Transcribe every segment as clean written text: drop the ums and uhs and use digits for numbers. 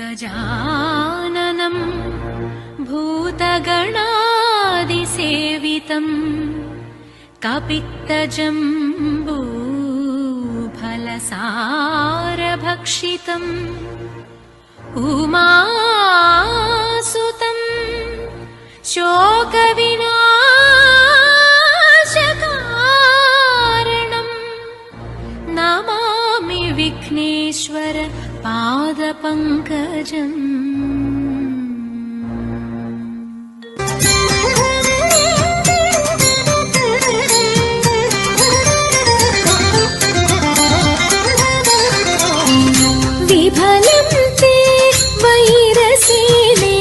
गजाननं भूतगणादिसेवितम् कपित्तजम्बूफलसारभक्षितम् उमासुतं शोकविनाशकारणम् नमामि विघ्नेश्वर पादपङ्कजम्। विफलं ते वैरसेने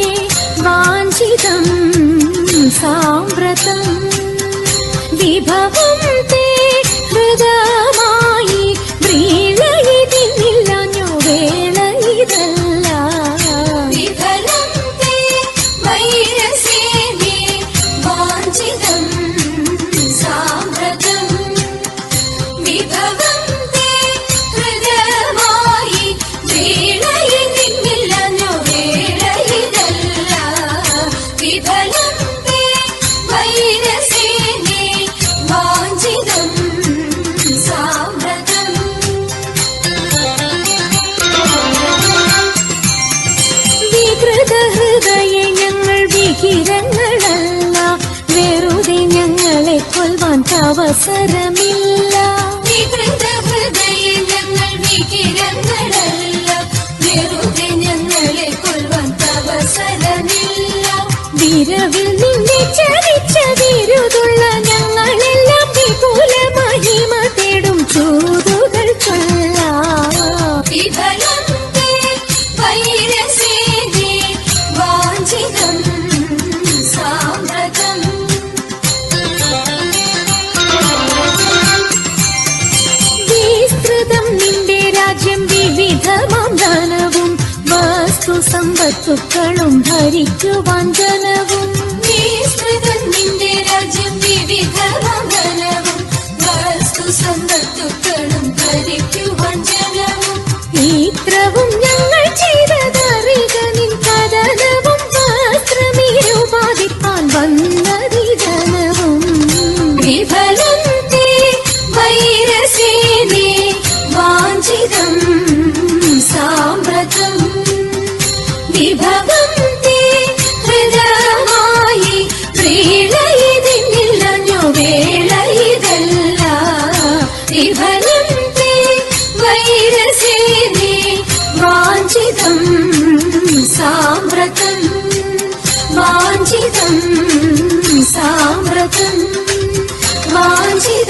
वाञ्छितं साम्प्रतं विभवं ते हृदयमायि व्रीळयितिनिल्लन्यो वेळ इदल्ल। विफलं ते वैरसेने वाञ्छितं साम्प्रतं विभवं ते हृदयमायि व्रीळयितिनिल्लन्यो वेळ इदल्ल। विफलं ते वैरसेने वाञ्छितं साम्प्रतं വികൃതഹൃദയെ ഞങ്ങൾ വികിരങ്ങളല്ല, വെറുതെ ഞങ്ങളെ കൊല്ലുവാൻ അവസരമില്ല. വികൃതഹൃദയെ ഞങ്ങൾ വികിരങ്ങളല്ല, വെറുതെ ഞങ്ങളെ കൊല്ലുവാൻ അവസരമില്ല. വിരവിൽ നിന്നെ ചതിച്ച വിരുതുള്ള ഞങ്ങളെല്ലാം വിപുല മഹിമ തേടും ചൂതുകൾ കൊള്ളാം. വിഫലം തേ വൈരസേനെ വാഞ്ചിതം സാമ്പ്രതം വിസ്തൃതം നിന്റെ രാജ്യം വിവിധമാം ധനവും വസ്തു സമ്പത്തുക്കളും ഭരിക്കുവാൻ ജനവും. വിസ്തൃതം നിന്റെ രാജ്യം വിവിധമാം ധനവും വസ്തു സമ്പത്തുക്കളും ഭരിക്കുവാൻ ജനവും. ഇത്രവും ഞങ്ങൾ ചെയ്തതറിക നിൻ കഥനവും വസ്ത്രമീരുപാതിപ്പാൻ വന്നതി ജനവും. വിഫലം തേ വൈരസേനെ വാഞ്ചിതം സാമ്പ്രതം വിഭവം തേ ഹൃദയമായി വ്രീളയിതിനില്ലഞ്ഞു വേള ഇതല്ല. വിഫലം തേ വൈരസേനെ വാഞ്ചിതം സാമ്പ്രതം വാഞ്ചിതം സാമ്പ്രതം വാഞ്ചിതം